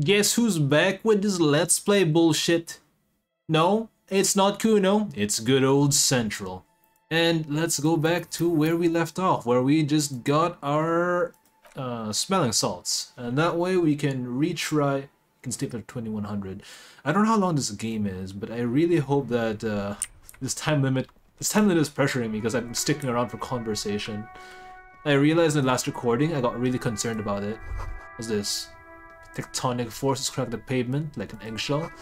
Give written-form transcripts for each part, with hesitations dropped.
Guess who's back with this Let's Play bullshit? No, it's not Kuno, it's good old Central. And let's go back to where we left off, where we just got our smelling salts. And that way we can retry, can stay for 2100. I don't know how long this game is, but I really hope that this time limit is pressuring me because I'm sticking around for conversation. I realized in the last recording I got really concerned about it. What's this? Tectonic forces crack the pavement like an eggshell.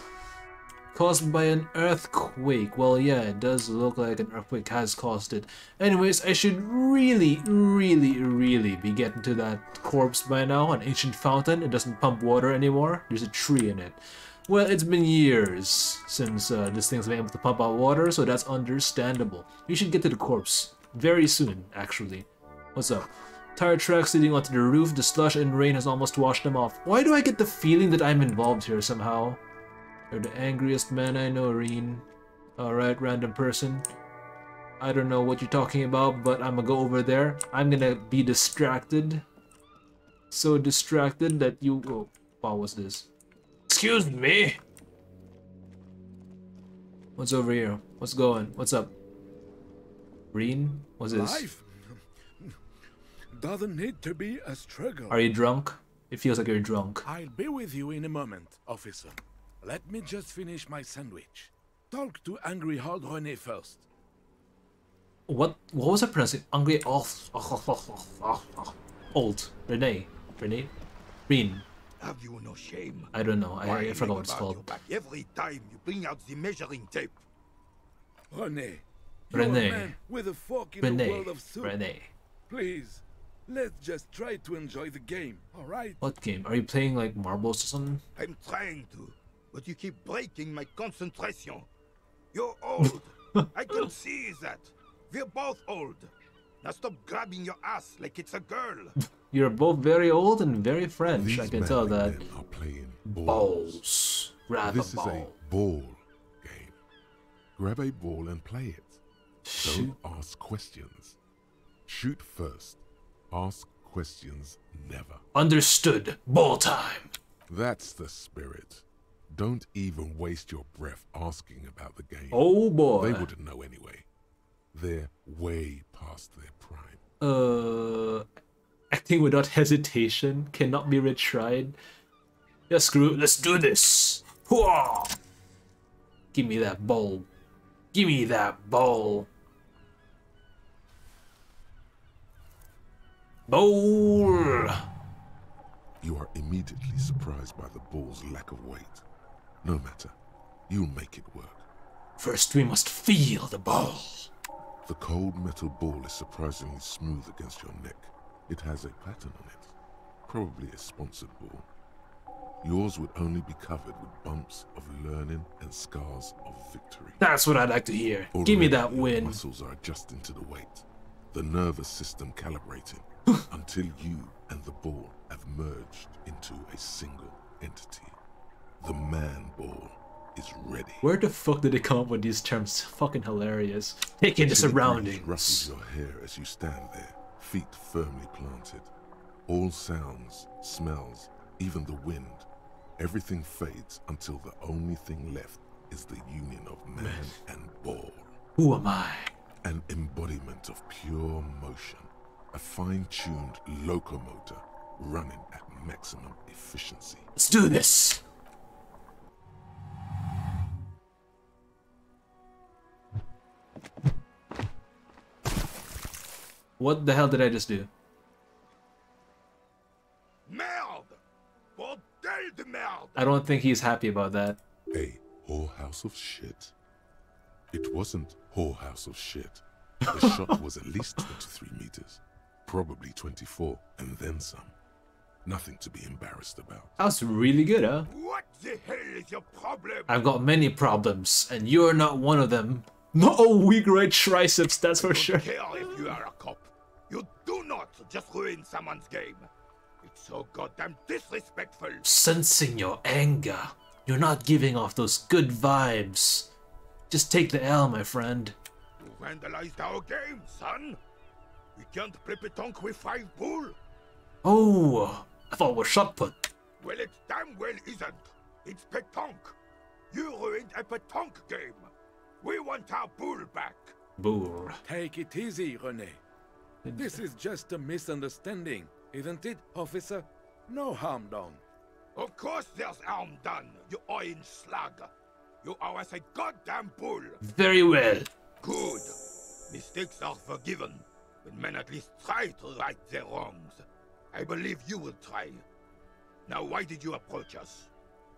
Caused by an earthquake. Well, yeah, it does look like an earthquake has caused it. Anyways, I should really be getting to that corpse by now. An ancient fountain. It doesn't pump water anymore. There's a tree in it. Well, it's been years since this thing's been able to pump out water, so that's understandable. We should get to the corpse very soon, actually. What's up? Tire tracks leading onto the roof. The slush and rain has almost washed them off. Why do I get the feeling that I'm involved here somehow? You're the angriest man I know, Reen. Alright, random person. I don't know what you're talking about, but I'm gonna go over there. I'm gonna be distracted. So distracted that you... Oh, wow, what's this? Excuse me! What's over here? What's going? What's up? Reen? What's this? Life doesn't need to be a struggle. Are you drunk? It feels like you're drunk. I'll be with you in a moment, officer. Let me just finish my sandwich. Talk to Angry Old René first. What was I pronouncing? Angry old René. Reen. Have you no shame? I don't know. I forgot what it's called. Back every time you bring out the measuring tape. René. René. You're a man with a fork in a world of soup. René. Please, let's just try to enjoy the game, alright? What game? Are you playing like marbles or something? I'm trying to, but you keep breaking my concentration. You're old. I can see that. We're both old. Now stop grabbing your ass like it's a girl. You're both very old and very French. These I can tell that. Are playing Balls. Grab this a ball. is a ball game. Grab a ball and play it. Shoot. Don't ask questions. Shoot first. Ask questions never. Understood. Ball time. That's the spirit. Don't even waste your breath asking about the game. Oh boy. They wouldn't know anyway. They're way past their prime. Acting without hesitation cannot be retried. Yeah, screw it. Let's do this. Hooah! Give me that ball. Give me that ball. Bowl. You are immediately surprised by the ball's lack of weight. No matter. You'll make it work. First, we must feel the ball. The cold metal ball is surprisingly smooth against your neck. It has a pattern on it. Probably a sponsored ball. Yours would only be covered with bumps of learning and scars of victory. That's what I'd like to hear. Already, Give me that your win. Muscles are adjusting to the weight. The nervous system calibrating until you and the ball have merged into a single entity. The man ball is ready. Where the fuck did they come up with these terms? Fucking hilarious. Take in the Chilly breeze surroundings. ruffles your hair as you stand there, feet firmly planted. All sounds, smells, even the wind, everything fades until the only thing left is the union of man and ball. Who am I? An embodiment of pure motion, a fine-tuned locomotor running at maximum efficiency. Let's do this. What the hell did I just do? Merde! Bordel de merde! I don't think he's happy about that. A whorehouse of shit? It wasn't whorehouse of shit. The shot was at least 23 meters, probably 24, and then some. Nothing to be embarrassed about. That's really good, huh? What the hell is your problem? I've got many problems, and you're not one of them. No weak right triceps, that's for sure. I don't care if you are a cop. You do not just ruin someone's game. It's so goddamn disrespectful. Sensing your anger. You're not giving off those good vibes. Just take the L, my friend. You vandalized our game, son. We can't play pétanque with 5 bull. Oh, I thought it was shot put. Well, it's time damn well isn't. It's pétanque. You ruined a pétanque game. We want our bull back. Bull. Take it easy, René. This is just a misunderstanding, isn't it, officer? No harm done. Of course there's harm done, you orange slug. You owe us a goddamn bull. Very well. Good. Mistakes are forgiven, when men at least try to right their wrongs. I believe you will try. Now, why did you approach us?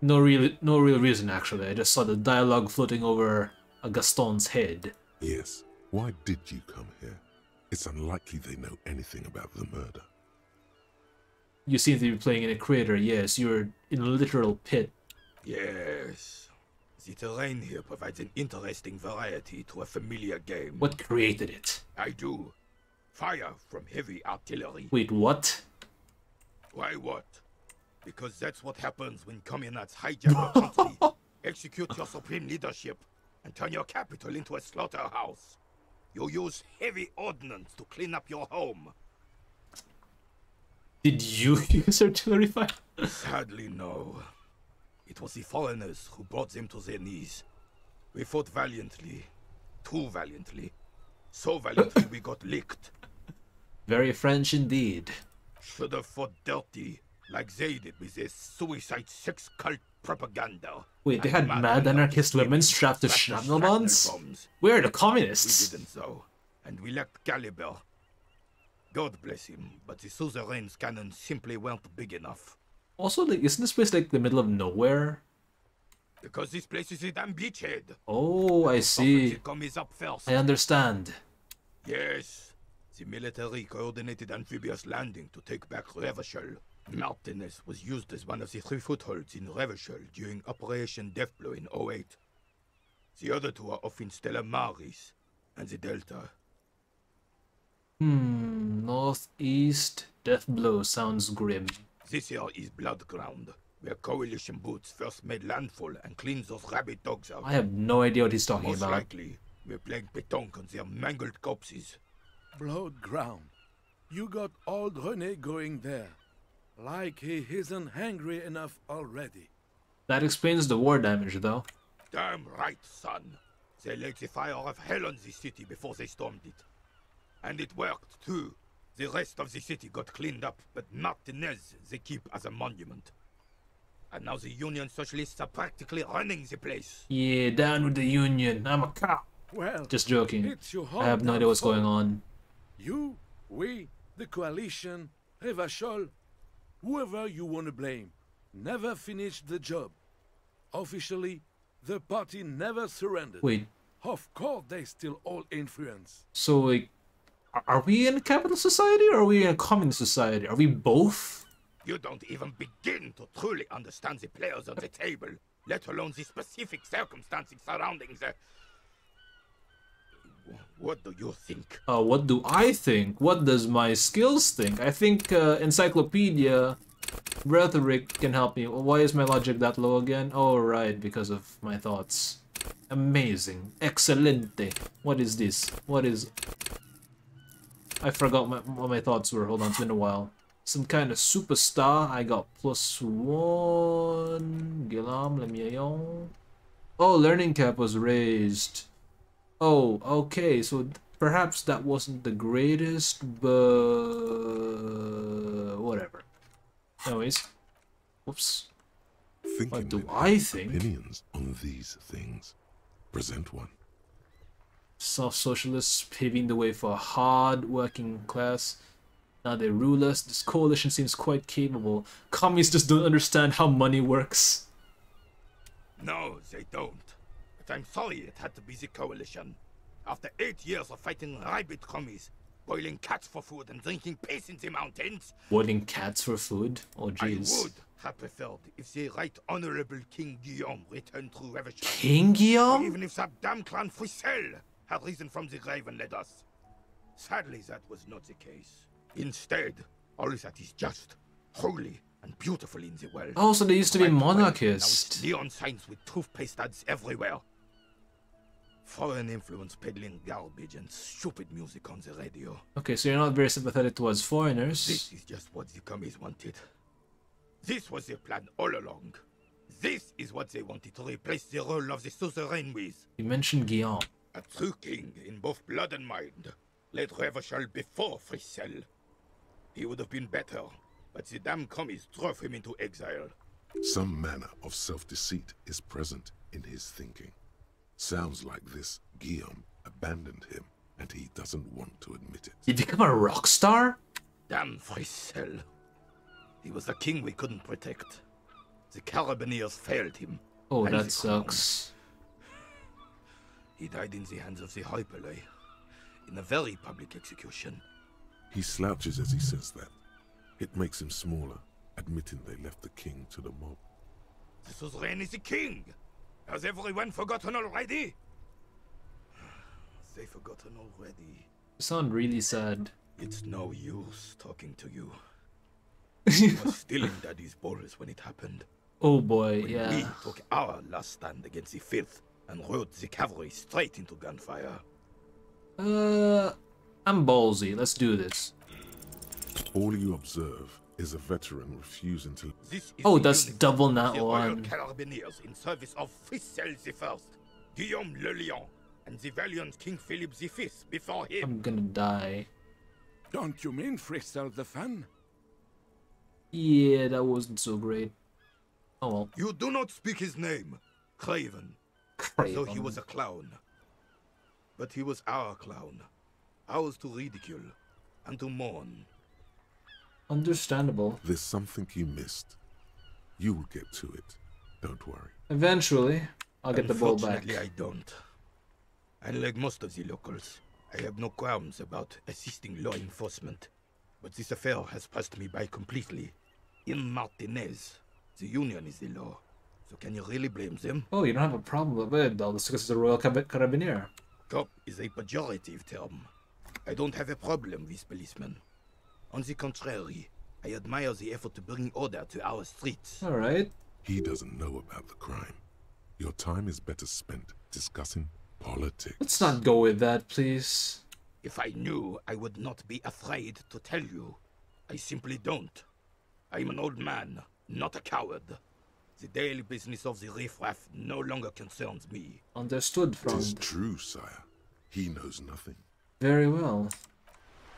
No real reason, actually. I just saw the dialogue floating over Gaston's head. Yes. Why did you come here? It's unlikely they know anything about the murder. You seem to be playing in a crater. Yes, you're in a literal pit. Yes. The terrain here provides an interesting variety to a familiar game. What created it? I do. Fire from heavy artillery. Wait, what? Why what? Because that's what happens when communards hijack your country, execute your supreme leadership, and turn your capital into a slaughterhouse. You use heavy ordnance to clean up your home. Did you use artillery fire? Sadly, no. It was the foreigners who brought them to their knees. We fought valiantly. Too valiantly. So valiantly we got licked. Very French indeed. Should have fought dirty, like they did with their suicide sex cult propaganda. Wait, they had mad anarchist women strapped to shrapnel bombs? Where are the communists? We didn't so, and we lacked caliber. God bless him, but the suzerain's cannons simply weren't big enough. Also, like, isn't this place like the middle of nowhere? Because this place is a damn beachhead. Oh, I see. The commies up first. I understand. Yes, the military coordinated amphibious landing to take back Revachol. Martinez was used as one of the 3 footholds in Revachol during Operation Deathblow in 08. The other 2 are off in Stella Maris and the Delta. Northeast Deathblow sounds grim. This here is Blood Ground, where coalition boots first made landfall and cleaned those rabid dogs out. I have no idea what he's talking Most about. likely, we're playing pétanque on their mangled corpses. Blood ground. You got old René going there. Like he isn't hungry enough already. That explains the war damage, though. Damn right, son. They laid the fire of hell on the city before they stormed it. And it worked, too. The rest of the city got cleaned up, but Martinez they keep as a monument. And now the Union Socialists are practically running the place. Yeah, down with the Union. I'm a cop. Well, Just joking. it's your I have no idea what's going on. You, we, the coalition, Revachol, whoever you want to blame, never finished the job. Officially, the party never surrendered. Wait, Of course, they still hold influence. so like, are we in a capitalist society or are we in a communist society? Are we both? You don't even begin to truly understand the players on the table, let alone the specific circumstances surrounding the... What do you think? What do I think? What does my skills think? I think encyclopedia rhetoric can help me. Why is my logic that low again? Oh, right, because of my thoughts. Amazing. Excelente. What is this? What is... I forgot what my thoughts were. Hold on, it's been a while. Some kind of superstar. I got +1. Guillaume Lemieux. Oh, learning cap was raised. Oh, okay. So perhaps that wasn't the greatest, but whatever. Anyways, whoops. Think What you do might I have think? opinions on these things. Present one. Self-socialists paving the way for a hard-working class. Now they rule us. This coalition seems quite capable. Communists just don't understand how money works. No, they don't. But I'm sorry it had to be the coalition. After 8 years of fighting rabid commies, boiling cats for food and drinking piss in the mountains, Boiling cats for food? Oh, I jeez. would have preferred if the Right Honorable King Guillaume returned through Revachol. King Or Guillaume? even if that damn clan Frisel had risen from the grave and led us. Sadly, that was not the case. Instead, all that is just, holy, and beautiful in the world. Oh, so they used to be Wiped away. Now monarchists. it's neon signs with toothpaste ads everywhere. Foreign influence peddling garbage and stupid music on the radio. Okay, so you're not very sympathetic towards foreigners. This is just what the commies wanted. This was their plan all along. This is what they wanted to replace the role of the suzerain with. You mentioned Guillaume. A true king in both blood and mind. Led Revachol before Frissel. He would have been better, but the damn commies drove him into exile. Some manner of self-deceit is present in his thinking. Sounds like this Guillaume abandoned him, and he doesn't want to admit it. He become a rock star? Damn Frissel. He was a king we couldn't protect. The Carabineers failed him. Oh, and that the sucks. He died in the hands of the Hyperlay, in a very public execution. He slouches as he says that. It makes him smaller, admitting they left the king to the mob. The suzerain is the king! Has everyone forgotten already? They forgotten already. You sound really sad. It's no use talking to you. I was still in Daddy's balls when it happened. Oh boy, When yeah. we took our last stand against the Filth and rode the cavalry straight into gunfire. I'm ballsy. Let's do this. All you observe is a veteran refusing to... This is Oh, the that's uniform double of nat the Royal one. Carabineers in service of Frissel I, Guillaume le Lion, and the valiant King Philip V before him. I'm gonna die. Don't you mean Frissel the Fan? Yeah, that wasn't so great. Oh well. You do not speak his name, Craven. Though he was a clown. But he was our clown. Ours to ridicule and to mourn. Understandable. There's something you missed. You will get to it. Don't worry. Eventually, I'll get the ball back. Unfortunately, I don't. Unlike most of the locals, I have no qualms about assisting law enforcement. But this affair has passed me by completely. In Martinez, the Union is the law. So can you really blame them? Oh, you don't have a problem with it, though. This is a Royal Carabinier. Cop is a pejorative term. I don't have a problem with policemen. On the contrary, I admire the effort to bring order to our streets. Alright. He doesn't know about the crime. Your time is better spent discussing politics. Let's not go with that, please. If I knew, I would not be afraid to tell you. I simply don't. I am an old man, not a coward. The daily business of the riffraff no longer concerns me. Understood, It is Frank. true, sire. He knows nothing. Very well.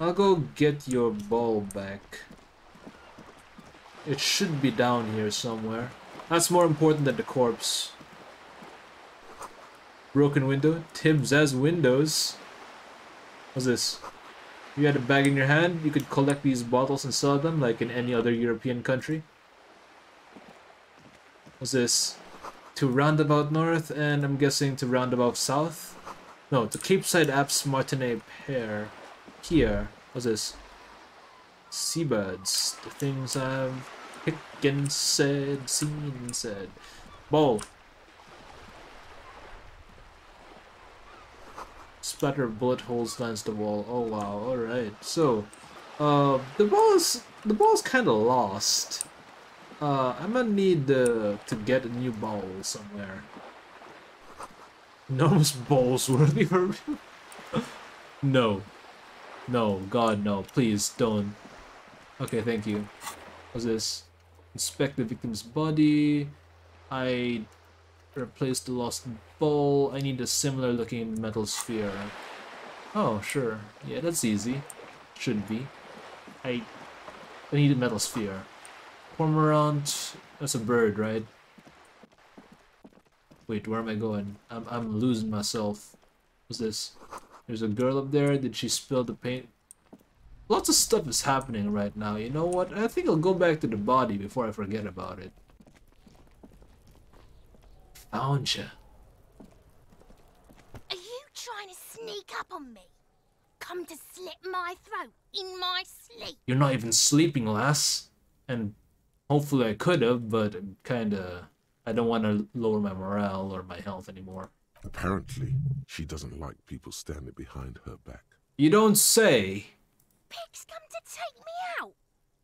I'll go get your ball back. It should be down here somewhere. That's more important than the corpse. Broken window. Tibbs has windows. What's this? You had a bag in your hand, you could collect these bottles and sell them like in any other European country. What's this? To Roundabout North, and I'm guessing to Roundabout South? No, to Capeside Apps Martinet Pair. Here. What's this? Seabirds. The things I've picked and said, seen and said. Ball. Splatter of bullet holes lands the wall. Oh wow, alright. So, the ball's kinda lost. I'm gonna need to get a new ball somewhere. Enormous balls worthy for No. No, God no, please don't. Okay, thank you. What's this? Inspect the victim's body. I replaced the lost ball. I need a similar looking metal sphere. Oh, sure. Yeah, that's easy. Should be. I need a metal sphere. Cormorant. That's a bird, right? Wait, where am I going? I'm losing myself. What's this? There's a girl up there. Did she spill the paint? Lots of stuff is happening right now. You know what? I think I'll go back to the body before I forget about it. Found ya. Are you trying to sneak up on me? Come to slit my throat in my sleep? You're not even sleeping, lass. And hopefully I could have, but kinda... I don't want to lower my morale or my health anymore. Apparently, she doesn't like people standing behind her back. You don't say. Pig's come to take me out.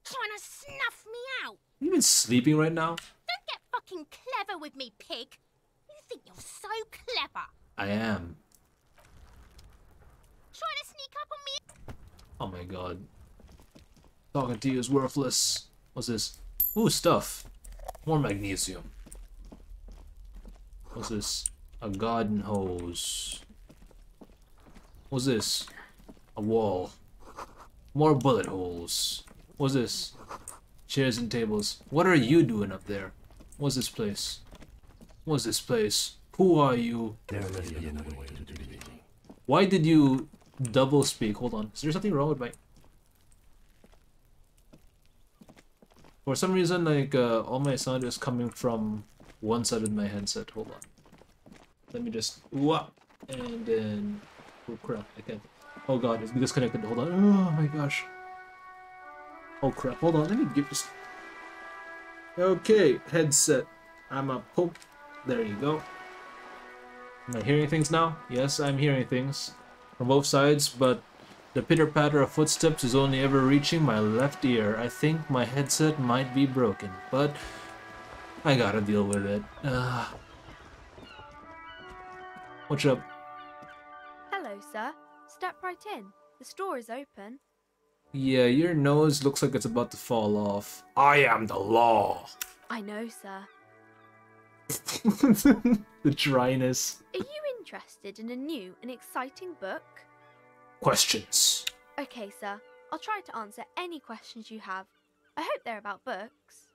Trying to snuff me out. You been sleeping right now? Don't get fucking clever with me, pig. You think you're so clever. I am. Trying to sneak up on me. Oh my god. Talking to you is worthless. What's this? Ooh, stuff. More magnesium. What's this? A garden hose. What's this? A wall. More bullet holes. What's this? Chairs and tables. What are you doing up there? What's this place? What's this place? Who are you? Why did you double speak? Hold on. Is there something wrong with my... For some reason, like, all my sound is coming from one side of my headset. Hold on. Let me just... Whoop! And then... Oh crap, I can't... Oh god, it's disconnected. Hold on. Oh my gosh. Oh crap, hold on. Let me get this... Okay, headset. I'm a poke. There you go. Am I hearing things now? Yes, I'm hearing things. From both sides, but... The pitter-patter of footsteps is only ever reaching my left ear. I think my headset might be broken, but I gotta deal with it. What's up? Hello, sir. Step right in. The store is open. Yeah, your nose looks like it's about to fall off. I am the law. I know, sir. The dryness. Are you interested in a new and exciting book? Questions. Okay, sir. I'll try to answer any questions you have. I hope they're about books.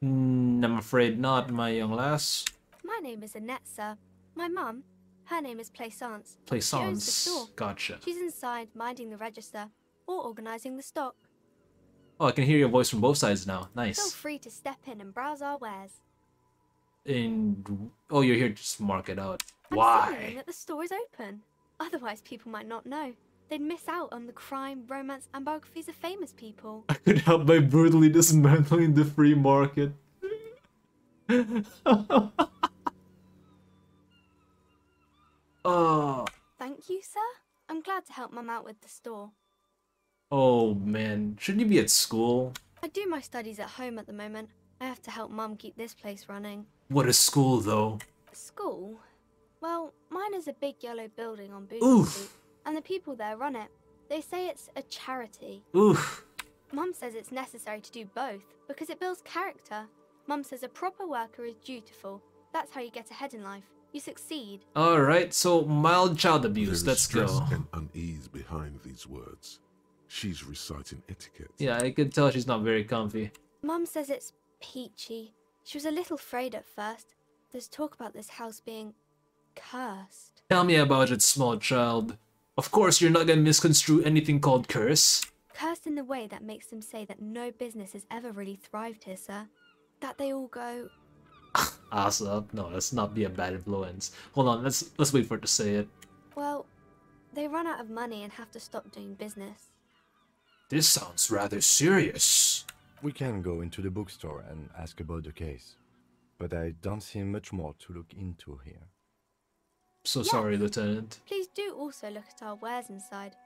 I'm afraid not, my young lass. My name is Annette, sir. My mum, her name is Plaisance. She owns the Plaisance. store. Gotcha. She's inside minding the register or organising the stock. Oh, I can hear your voice from both sides now. Feel Nice. free to step in and browse our wares. And oh, you're here to just mark it out. I'm Why? signaling that the store is open. Otherwise, people might not know. They'd miss out on the crime, romance, and biographies of famous people. I could help by brutally dismantling the free market. Oh. Thank you, sir. I'm glad to help Mum out with the store. Oh man, shouldn't you be at school? I do my studies at home at the moment. I have to help Mum keep this place running. What is school though? School? Well, mine is a big yellow building on Bookstore Oof. Street, and the people there run it. They say it's a charity. Oof. Mum says it's necessary to do both because it builds character. Mum says a proper worker is dutiful. That's how you get ahead in life. You succeed. Alright, so mild child abuse, There is let's stress go. and unease behind these words. She's reciting etiquette. Yeah, I can tell she's not very comfy. Mum says it's peachy. She was a little afraid at first. There's talk about this house being cursed. Tell me about it, small child. Of course, you're not gonna misconstrue anything called curse. Cursed in the way that makes them say that no business has ever really thrived here, sir. That they all go... Ass up. No, let's not be a bad influence. Hold on, let's wait for it to say it. Well, they run out of money and have to stop doing business. This sounds rather serious. We can go into the bookstore and ask about the case, but I don't see much more to look into here. So Yes. sorry, Lieutenant. Please do also look at our wares inside.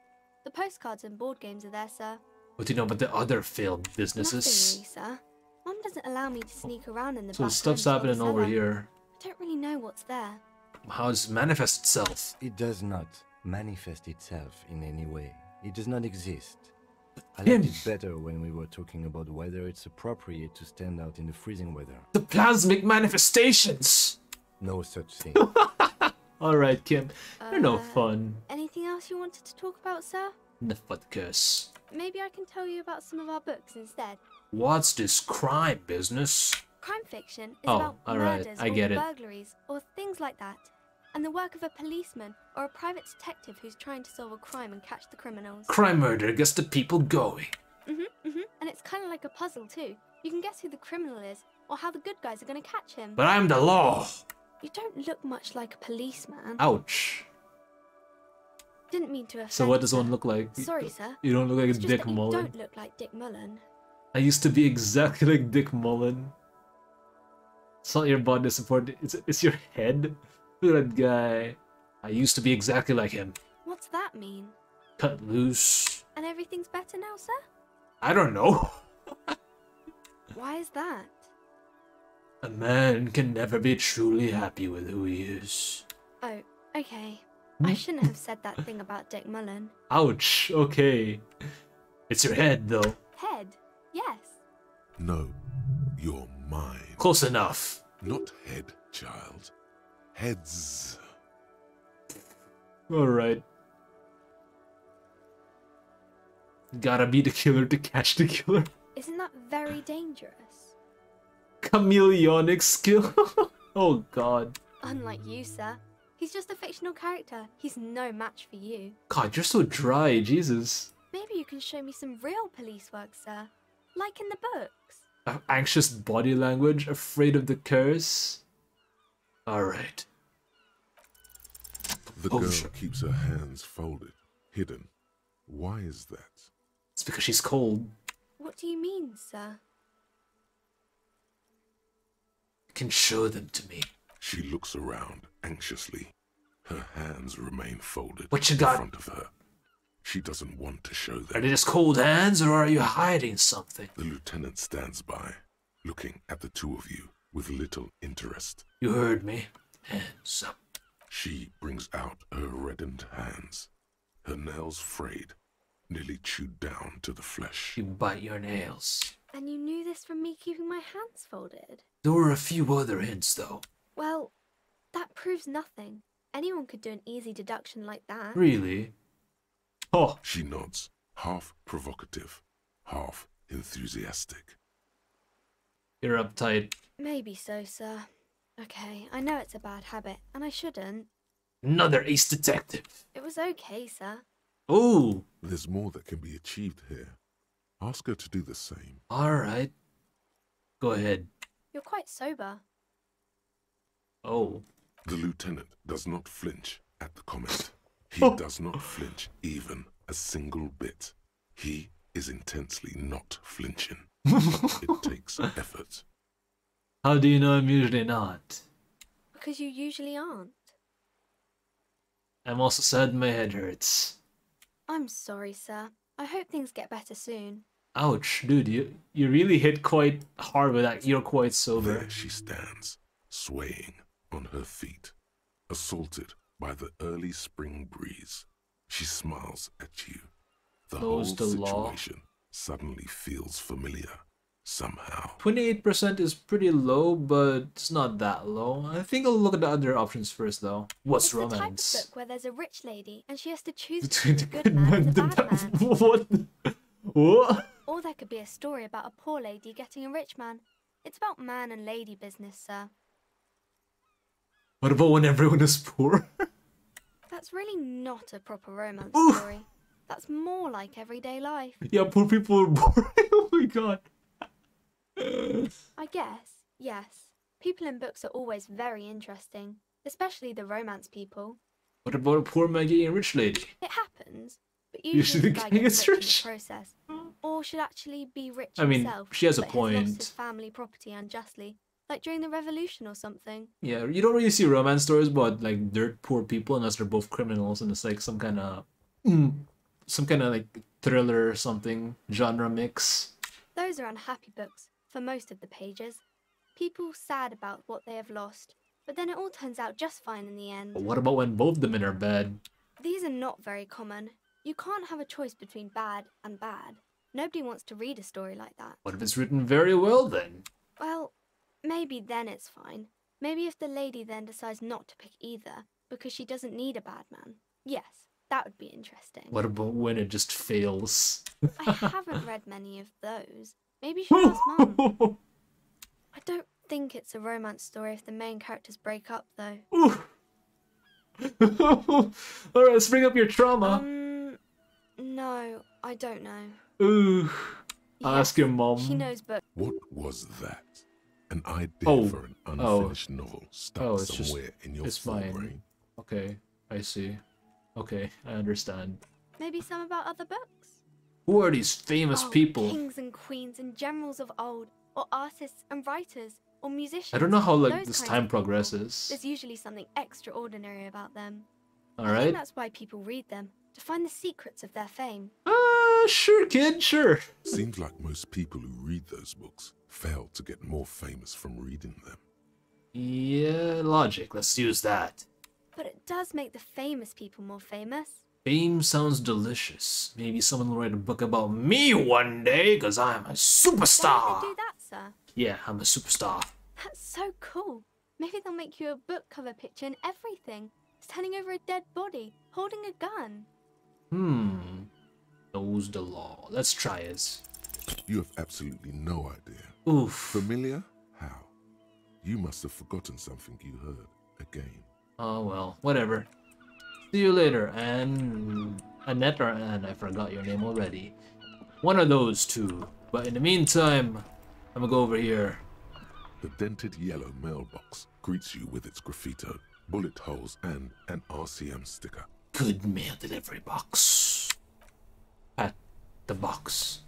The postcards and board games are there, sir. What do you know about the other failed businesses? Nothing really, sir. Mum doesn't allow me to sneak around in the So back stuff's rooms or the happening over cellar. here. I don't really know what's there. How does it manifest itself? It does not manifest itself in any way. It does not exist. I Him. liked it better when we were talking about whether it's appropriate to stand out in the freezing weather. The plasmic manifestations! No such thing. Alright, Kim. You're no fun. Anything else you wanted to talk about, sir? Enough but the curse. Maybe I can tell you about some of our books instead. What's this crime business? Crime fiction is Oh, about alright, murders I or get it. burglaries or things like that. And the work of a policeman or a private detective who's trying to solve a crime and catch the criminals. Crime murder gets the people going. And it's kind of like a puzzle too. You can guess who the criminal is or how the good guys are going to catch him. But I'm the law! You don't look much like a policeman. Ouch. Didn't mean to offend. So what does sir. one look like? Sorry, sir. You don't look like It's just Dick that you Mullen. don't look like Dick Mullen. I used to be exactly like Dick Mullen. It's not your body support, it's your head. Look at that guy. I used to be exactly like him. What's that mean? Cut loose. And everything's better now, sir? I don't know. Why is that? A man can never be truly happy with who he is. Oh, okay. I shouldn't have said that thing about Dick Mullen. Ouch, okay. It's your head though. Head? Yes. No, You're mine. Close enough. Not head, child. Heads. Alright. Gotta be the killer to catch the killer. Isn't that very dangerous? Chameleonic skill. Oh god. Unlike you, sir. He's just a fictional character. He's no match for you. God, you're so dry, Jesus. Maybe you can show me some real police work, sir. Like in the books. Anxious body language, afraid of the curse. Alright. The Oh, girl sure. keeps her hands folded, hidden. Why is that? It's because she's cold. What do you mean, sir? You can show them to me. She looks around anxiously. Her hands remain folded What you in got? front of her. She doesn't want to show Are them. they just cold hands, or are you hiding something? The lieutenant stands by, looking at the two of you with little interest. You heard me. Hands up. She brings out her reddened hands, her nails frayed, nearly chewed down to the flesh. You bite your nails. And you knew this from me keeping my hands folded? There were a few other hints, though. Well, that proves nothing. Anyone could do an easy deduction like that. Really? Oh, She nods, half provocative, half enthusiastic. you're uptight. Maybe so, sir. Okay, I know it's a bad habit, and I shouldn't. Another ace detective. It was okay, sir. Ooh. There's more that can be achieved here. Ask her to do the same. Alright. Go ahead. You're quite sober. Oh. The lieutenant does not flinch at the comment. He does not flinch even a single bit. He is intensely not flinching. It takes effort. How do you know I'm usually not? Because you usually aren't. I'm also sad my head hurts. I'm sorry, sir. I hope things get better soon. Ouch, dude, you really hit quite hard with that. You're quite sober. There she stands, swaying on her feet, assaulted by the early spring breeze. She smiles at you. The Knows whole the law. situation suddenly feels familiar, somehow. 28% is pretty low, but it's not that low. I think I'll look at the other options first, though. What's It's the type of romance? book where there's a rich lady and she has to choose Between between the good man and the bad man. What? What? Or there could be a story about a poor lady getting a rich man. It's about man and lady business, sir. What about when everyone is poor? That's really not a proper romance Oof. story. That's more like everyday life. Yeah, poor people are boring. Oh my god. I guess, yes. People in books are always very interesting, especially the romance people. What about a poor man getting a rich lady? It happens, but Usually usually the the guy king gets is rich rich. in the process. Or should actually be rich I mean, himself, she has a but has lost point. his family property unjustly, like during the revolution or something. Yeah, you don't really see romance stories about like dirt poor people unless they're both criminals and it's like some kind of like thriller or something genre mix. Those are unhappy books, for most of the pages. People sad about what they have lost, but then it all turns out just fine in the end. But what about when both the men are bad? These are not very common. You can't have a choice between bad and bad. Nobody wants to read a story like that. What if it's written very well then? Well, maybe then it's fine. Maybe if the lady then decides not to pick either, because she doesn't need a bad man. Yes, that would be interesting. What about when it just fails? I haven't read many of those. Maybe you should ask Mum. I don't think it's a romance story if the main characters break up, though. Alright, let's bring up your trauma. No, I don't know. Ooh. I'll ask your Yes, mom. She knows books. What was that? An idea Oh. for an unfinished novel stuck Oh, it's just- somewhere in your it's forebrain. fine. Okay, I see. Okay, I understand. Maybe some about other books. Who are these famous Oh, people? Kings and queens and generals of old, or artists and writers, or musicians. I don't know how like those this kinds time of people. progresses. There's usually something extraordinary about them. I Alright. think that's why people read them, to find the secrets of their fame. Sure, kid, sure. Seems like most people who read those books fail to get more famous from reading them. Yeah, logic. Let's use that. But it does make the famous people more famous. Fame sounds delicious. Maybe someone will write a book about me one day, because I'm a Why superstar. would they do that, sir? Yeah, I'm a superstar. That's so cool. Maybe they'll make you a book cover picture and everything. Standing over a dead body, holding a gun. Knows the law. Let's try it. You have absolutely no idea. Oof. Familiar? How? You must have forgotten something you heard again. Oh well, whatever. See you later, and Annette or Anne, I forgot your name already. One of those two. But in the meantime, I'm gonna go over here. The dented yellow mailbox greets you with its graffito, bullet holes, and an RCM sticker. Good mail delivery box. At the box.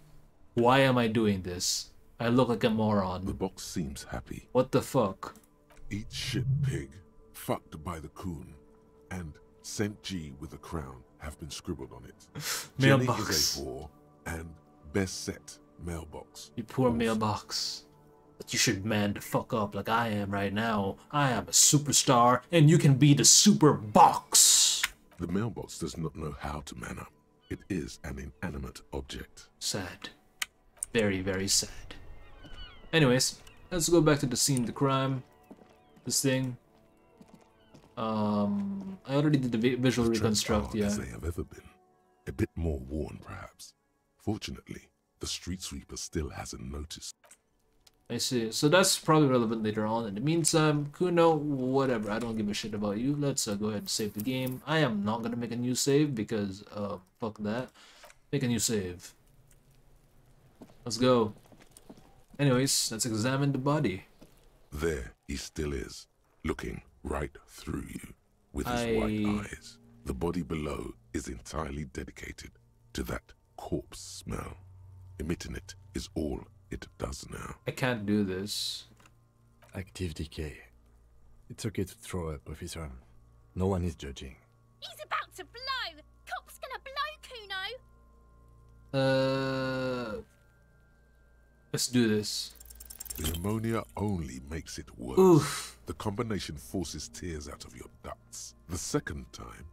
Why am I doing this? I look like a The moron. box seems happy. What the fuck? Eat shit pig, fucked by the coon, and Saint G with a crown have been scribbled on it. Jenny Mailbox. is a whore, and best set mailbox. You poor Also, mailbox. But you should man the fuck up like I am right now. I am a superstar, and you can be the super box. The mailbox does not know how to man up. It is an inanimate object. Sad. Very, very sad. Anyways, let's go back to the scene of the crime. This thing. I already did the visual As reconstruct, transparent yeah. as they have ever been. A bit more worn, perhaps. Fortunately, the street sweeper still hasn't noticed. I see. So that's probably relevant later on. In the meantime, Kuno, whatever. I don't give a shit about you. Let's go ahead and save the game. I am not gonna make a new save because, fuck that. Make a new save. Let's go. Anyways, let's examine the body. There he still is, looking right through you with his white eyes. The body below is entirely dedicated to that corpse smell. Emitting it is all it does now. I can't do this. Active decay. It's okay to throw up, officer. No one is judging. He's about to blow. Cop's gonna blow, Kuno. Let's do this. The ammonia only makes it worse. Oof. The combination forces tears out of your ducts. The second time,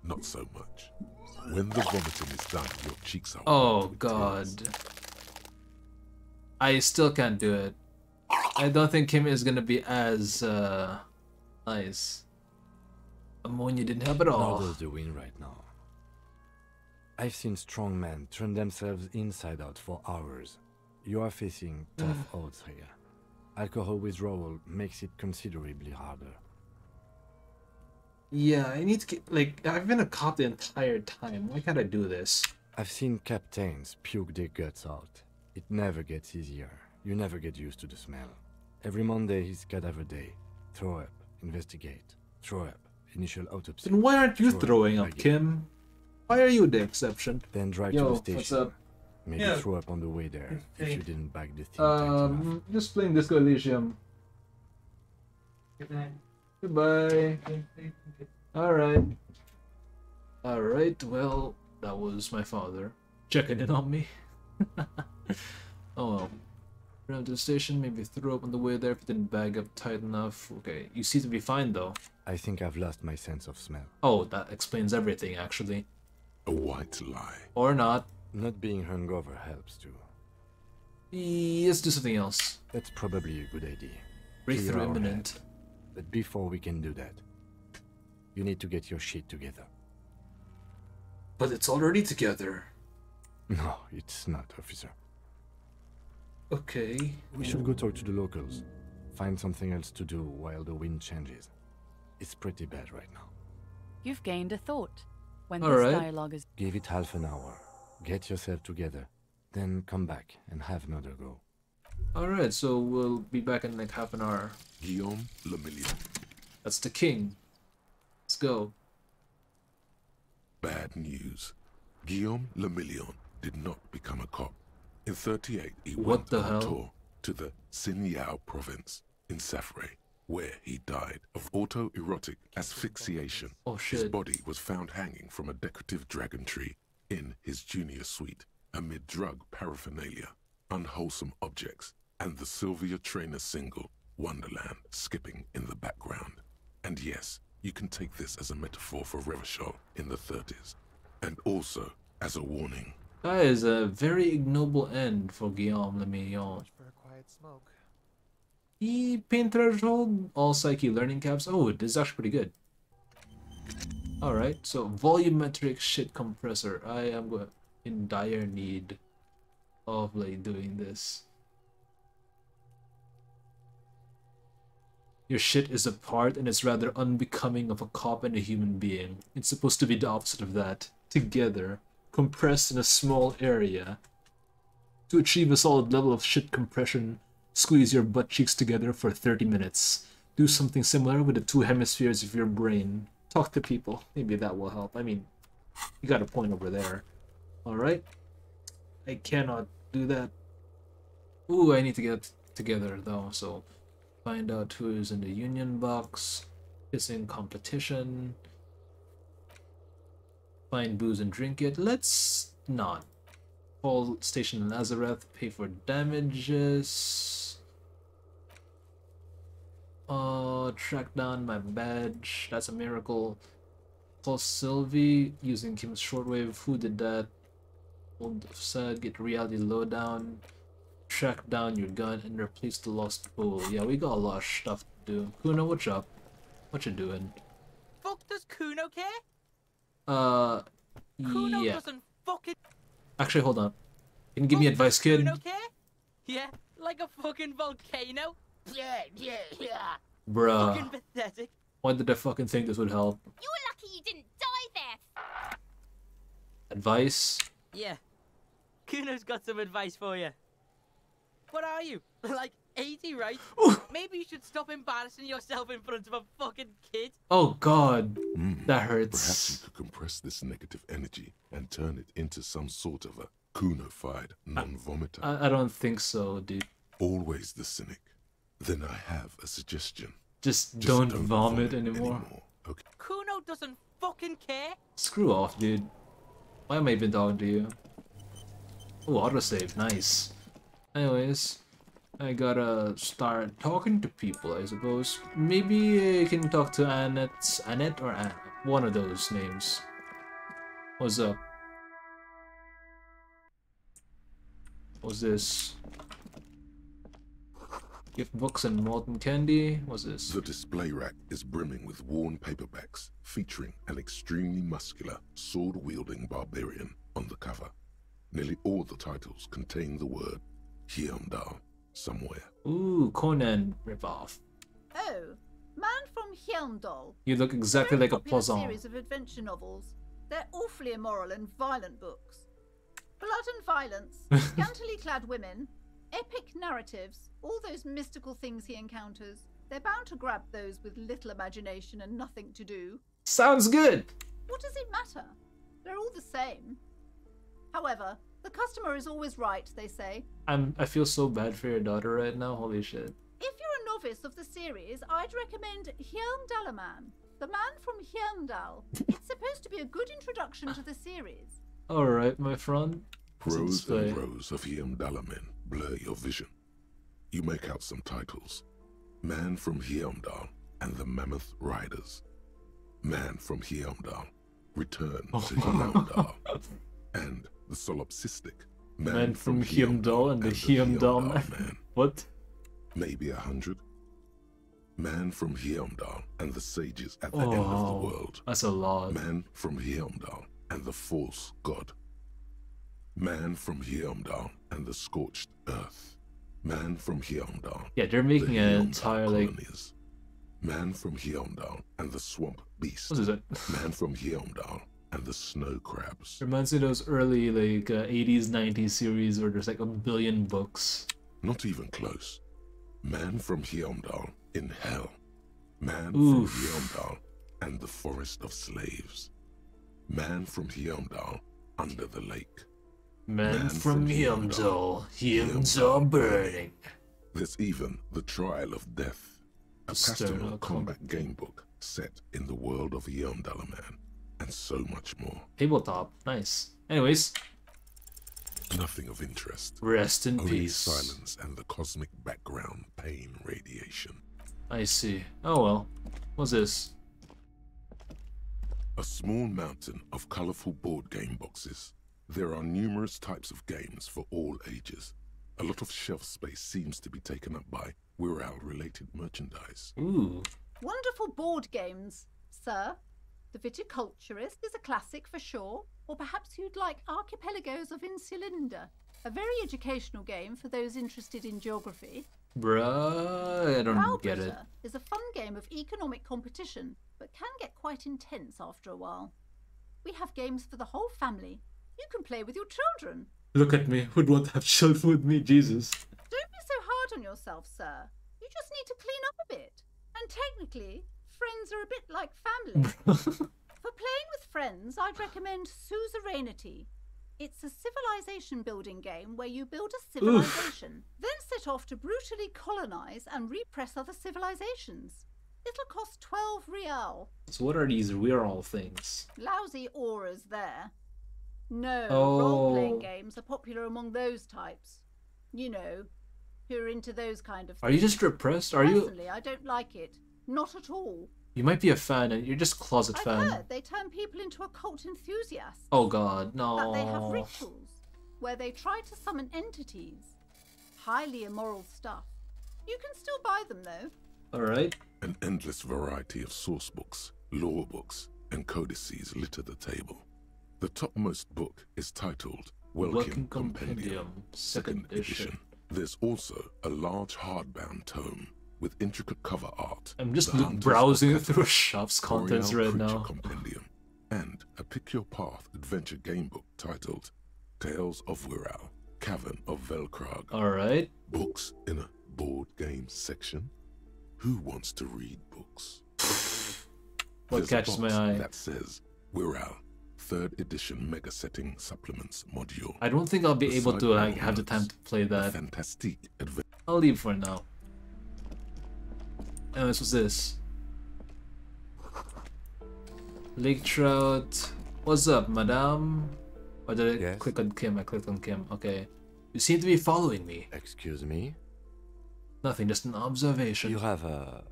not so much. When the vomiting is done, your cheeks are Oh wet with god. tears. I still can't do it. I don't think Kim is gonna be as nice. Ammonia didn't help at Nor all. does the wind right now. I've seen strong men turn themselves inside out for hours. You are facing tough odds here. Alcohol withdrawal makes it considerably harder. Yeah, I need to get, like, I've been a cop the entire time. Why can't I do this? I've seen captains puke their guts out. It never gets easier. You never get used to the smell. Every Monday is cadaver day. Throw up, investigate. Throw up, initial autopsy. Then why aren't you Throw throwing up, again. Kim? Why are you the exception? Then drive Yo, to the what's station. up? Maybe Yeah. throw up on the way there if Hey. you didn't bag the thing tight enough. Just playing Disco Elysium. Goodbye. Alright. Alright, well, that was my father checking in on me. Oh well. Around to the station, maybe throw up on the way there if you didn't bag up tight enough. Okay, you seem to be fine though. I think I've lost my sense of smell. Oh, that explains everything actually. A white lie. Or not. Not being hungover helps too. Let's do something else. That's probably a good idea. Breakthrough Clear our imminent. head. But before we can do that, you need to get your shit together. But it's already together. No, it's not, officer. Okay. We should go talk to the locals. Find something else to do while the wind changes. It's pretty bad right now. You've gained a thought. When All this right. dialogue is Give it half an hour. Get yourself together. Then come back and have another go. Alright, so we'll be back in like half an hour. Guillaume Lemillion. That's the king. Let's go. Bad news. Guillaume Lemillion did not become a cop. In 38, he What went the on hell? tour to the Sinyao province in Safre, where he died of autoerotic asphyxiation. Oh His shit. body was found hanging from a decorative dragon tree in his junior suite, amid drug paraphernalia, unwholesome objects, and the Sylvia Trainer single, Wonderland, skipping in the background. And yes, you can take this as a metaphor for Revachol in the 30s, and also as a warning. That is a very ignoble end for Guillaume Lemillon. For a quiet smoke. Pain threshold, all psyche learning caps. Oh, this is actually pretty good. Alright, so volumetric shit compressor. I am in dire need of like doing this. Your shit is apart and it's rather unbecoming of a cop and a human being. It's supposed to be the opposite of that. Together, compressed in a small area. To achieve a solid level of shit compression, squeeze your butt cheeks together for 30 minutes. Do something similar with the two hemispheres of your brain. Talk to people. Maybe that will help. I mean, you got a point over there. Alright. I cannot do that. Ooh, I need to get together though, so find out who is in the union box. Kissing competition. Find booze and drink it. Let's not. Call Station Nazareth. Pay for damages. Track down my badge. That's a miracle. Call Sylvie using Kim's shortwave. Who did that? Old said get reality lowdown. Track down your gun and replace the lost bowl. Yeah, we got a lot of stuff to do. Kuno, what's up? What you doing? Fuck does Kuno care? Kuno yeah. Doesn't fucking. Actually, hold on. Can you give me advice, kid? Kuno care? Yeah, like a fucking volcano. Yeah. Bruh. Fucking pathetic. Why did I fucking think this would help? You're lucky you didn't die there. Advice? Yeah. Kuno's got some advice for you. What are you? Like 80, right? Ooh. Maybe you should stop embarrassing yourself in front of a fucking kid. Oh god. That hurts. Perhaps you could compress this negative energy and turn it into some sort of a Kuno-fied non-vomiter. I don't think so, dude. Always the cynic. Then I have a suggestion. Just don't vomit anymore. Okay. Kuno doesn't fucking care. Screw off, dude. Why am I even talking to you? Oh, autosave. Nice. Anyways, I gotta start talking to people, I suppose. Maybe I can talk to Annette or Anna. One of those names. What's up? What's this? Gift books and molten candy. What's this? The display rack is brimming with worn paperbacks featuring an extremely muscular, sword-wielding barbarian on the cover. Nearly all the titles contain the word Hyundai somewhere. Ooh, Conan ripoff. Oh, Man from Hyundai. You look exactly like a Poisson. Series of adventure novels. They're awfully immoral and violent books. Blood and violence, scantily clad women, epic narratives, all those mystical things he encounters. They're bound to grab those with little imagination and nothing to do. Sounds good! What does it matter? They're all the same. However, the customer is always right, they say. I feel so bad for your daughter right now, holy shit. If you're a novice of the series, I'd recommend Hyundalaman, the man from Hyundal. It's supposed to be a good introduction to the series. Alright, my friend. Rows and rows of Hyundalamen blur your vision. You make out some titles. Man from Hyundal and the Mammoth Riders. Man from Hyundal, Return to Hyundal. And the solipsistic Man from Hyundal and the Hyundal Man. What? Maybe 100. Man from Hyundal and the sages at the end of the world. That's a lot. Man from Hyundal and the false god. Man from Hyundal and the scorched earth. Man from Hyundal. Yeah, they're making an entire colonies. Man from Hyundal and the swamp beast. What is it? Man from Hyundal and the snow crabs. Reminds me of those early 80s, 90s series where there's like a billion books. Not even close. Man from Hyundal in hell. Man from Hyundal and the forest of slaves. Man from Hyundal under the lake. Man from Hyundal, Hyundal burning. There's even the Trial of Death, a pastoral combat game book set in the world of Hyundalaman, and so much more. Tabletop, nice. Anyways. Nothing of interest. Rest in Only peace. silence and the cosmic background pain radiation. I see. Oh well. What's this? A small mountain of colorful board game boxes. There are numerous types of games for all ages. A lot of shelf space seems to be taken up by Wirral-related merchandise. Ooh. Wonderful board games, sir. The Viticulturist is a classic for sure, or perhaps you'd like Archipelagos of Insulinda, a very educational game for those interested in geography. Bruh, I don't get it. Valbritta is a fun game of economic competition, but can get quite intense after a while. We have games for the whole family. You can play with your children. Look at me. Who'd want to have children with me? Jesus. Don't be so hard on yourself, sir. You just need to clean up a bit. And technically, friends are a bit like family. For playing with friends, I'd recommend Suzerainty. It's a civilization building game where you build a civilization, then set off to brutally colonize and repress other civilizations. It'll cost 12 real. So what are these real things? Lousy auras there. No, Oh. role-playing games are popular among those types. You know, who are into those kind of things. Are you just repressed? Are you? Personally, I don't like it. Not at all. You might be a fan and you're just closet I've fan. heard they turn people into occult enthusiasts. Oh god, no. That they have rituals where they try to summon entities. Highly immoral stuff. You can still buy them though. Alright. An endless variety of source books, lore books, and codices litter the table. The topmost book is titled Welkin Compendium, 2nd edition. There's also a large hardbound tome with intricate cover art. I'm just The Hunters browsing of through Cthulhu, shop's contents Boreal right Creature now. Compendium, and a Pick Your Path adventure game book titled Tales of Wirral, Cavern of Velkrag. Alright. Books in a board games section? Who wants to read books? What There's a catches my box eye? that says Wirral 3rd edition mega setting supplements module. I don't think I'll be The able to side have the time notes, to play a that. fantastic adventure. I'll leave for now. And this was this. Lake Trout. What's up, madame? Or did I Yes? click on Kim? I clicked on Kim. Okay. You seem to be following me. Excuse me? Nothing, just an observation. You have a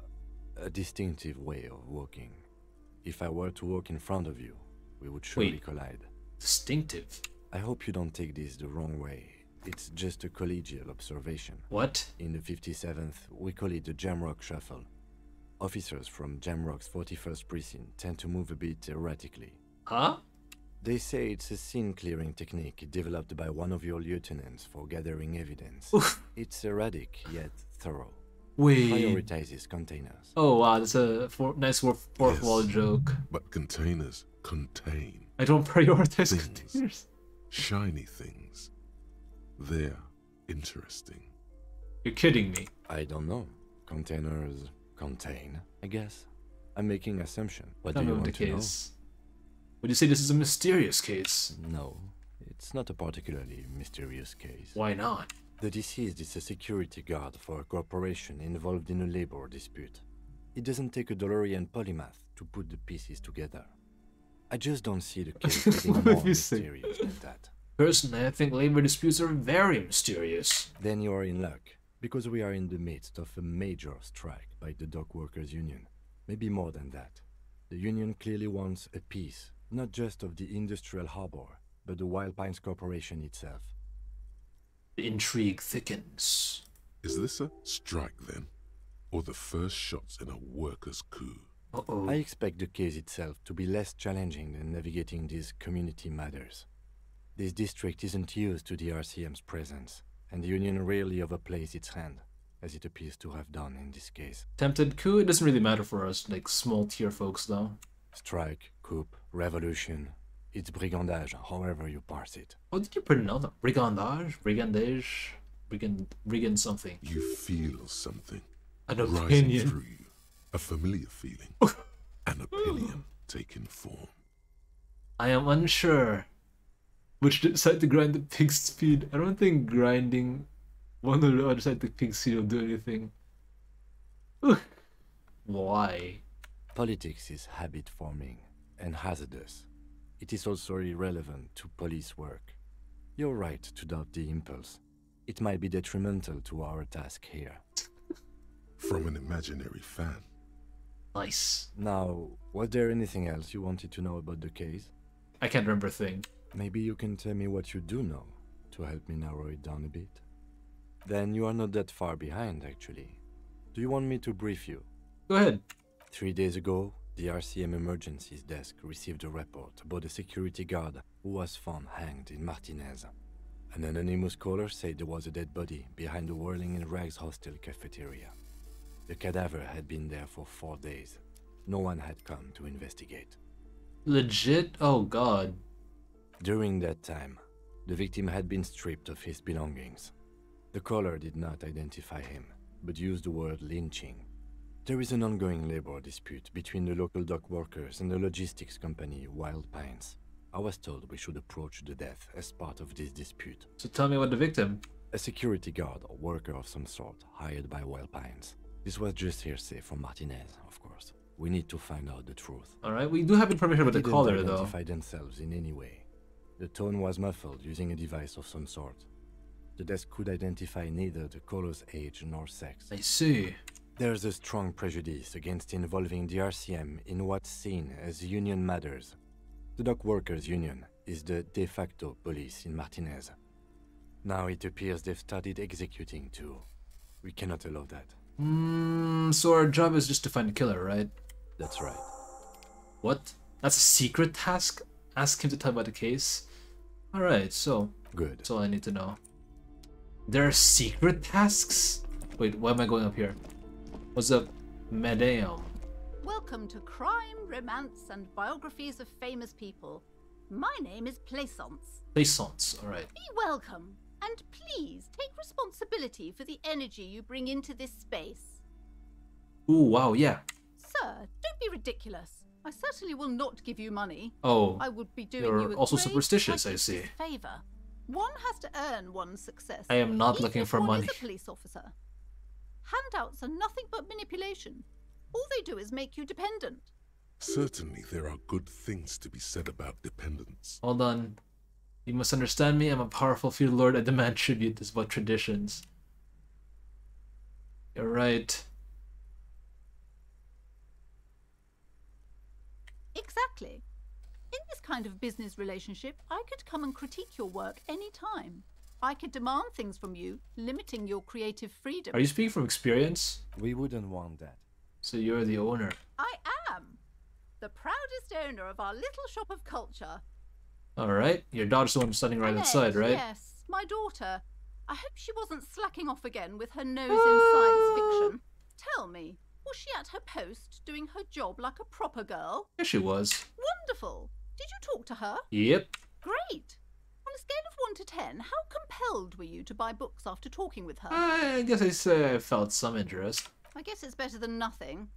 distinctive way of walking. If I were to walk in front of you, we would surely Wait. collide. Distinctive. I hope you don't take this the wrong way. It's just a collegial observation. What? In the 57th, we call it the Jamrock Shuffle. Officers from Jamrock's 41st Precinct tend to move a bit erratically. Huh? They say it's a scene-clearing technique developed by one of your lieutenants for gathering evidence. Oof. It's erratic, yet thorough. Wait. Prioritizes containers. Oh wow, that's a nice fourth wall Yes. joke. But containers contain I don't prioritize Things. containers. shiny things. They're interesting. You're kidding me. I don't know. Containers contain, I guess. I'm making assumption. What Tell do me you what want the to know? case. Would you say this is a mysterious case? No, it's not a particularly mysterious case. Why not? The deceased is a security guard for a corporation involved in a labor dispute. It doesn't take a DeLorean polymath to put the pieces together. I just don't see the case getting What more if you say- mysterious than that. Personally, I think labor disputes are very mysterious. Then you are in luck, because we are in the midst of a major strike by the dock workers union. Maybe more than that. The union clearly wants a piece, not just of the industrial harbor, but the Wild Pines Corporation itself. The intrigue thickens. Is this a strike then? Or the first shots in a workers' coup? Uh-oh. I expect the case itself to be less challenging than navigating these community matters. This district isn't used to the RCM's presence, and the Union rarely overplays its hand, as it appears to have done in this case. Attempted coup, it doesn't really matter for us, like small tier folks though. Strike, coup, revolution, it's brigandage, however you parse it. How did you pronounce that? Brigandage? Brigandage? Brigand something. You feel something An rising opinion. through you. A familiar feeling. An opinion taking form. I am unsure which side to grind the pig's speed. I don't think grinding one or the other side to pig's speed will do anything. Ugh. Why? Politics is habit forming and hazardous. It is also irrelevant to police work. You're right to doubt the impulse. It might be detrimental to our task here. From an imaginary fan. Nice. Now, was there anything else you wanted to know about the case? I can't remember a thing. Maybe you can tell me what you do know to help me narrow it down a bit. Then you are not that far behind, actually. Do you want me to brief you? Go ahead. 3 days ago, the RCM Emergencies Desk received a report about a security guard who was found hanged in Martinez. An anonymous caller said there was a dead body behind the Whirling in Rags hostel cafeteria. The cadaver had been there for 4 days. No one had come to investigate. Legit? Oh god. During that time, the victim had been stripped of his belongings. The caller did not identify him, but used the word lynching. There is an ongoing labor dispute between the local dock workers and the logistics company Wild Pines. I was told we should approach the death as part of this dispute. So tell me about the victim. A security guard or worker of some sort hired by Wild Pines. This was just hearsay from Martinez, of course. We need to find out the truth. Alright, we do have information about the caller, They though. didn't identify themselves in any way. The tone was muffled using a device of some sort. The desk could identify neither the caller's age nor sex. I see. There's a strong prejudice against involving the RCM in what's seen as union matters. The dock workers' union is the de facto police in Martinez. Now it appears they've started executing too. We cannot allow that. So our job is just to find the killer, right? That's right. What? That's a secret task? Ask him to tell about the case? Alright, so... Good. That's all I need to know. There are secret tasks? Wait, why am I going up here? What's up, Medeo? Welcome to Crime, Romance, and Biographies of Famous People. My name is Plaisance. Plaisance, alright. Be welcome, and please take responsibility for the energy you bring into this space. Ooh, wow, yeah. Sir, don't be ridiculous. I certainly will not give you money. Oh, I would be doing you're you a also great superstitious, I courteous see. favor. One has to earn one's success. I am not even looking if for one money. Is a police officer. Handouts are nothing but manipulation. All they do is make you dependent. Certainly there are good things to be said about dependence. Hold on. You must understand me, I'm a powerful feudal lord, I demand tribute, this is about traditions. You're right. Exactly. In this kind of business relationship, I could come and critique your work any time. I could demand things from you, limiting your creative freedom. Are you speaking from experience? We wouldn't want that. So you're the owner. I am. The proudest owner of our little shop of culture. Alright, your daughter's the one standing right Annette, outside, right? Yes, my daughter. I hope she wasn't slacking off again with her nose in science fiction. Tell me, was she at her post doing her job like a proper girl? Yes, she was. Wonderful. Did you talk to her? Yep. Great. On a scale of 1 to 10, how compelled were you to buy books after talking with her? I guess I say I felt some interest. I guess it's better than nothing.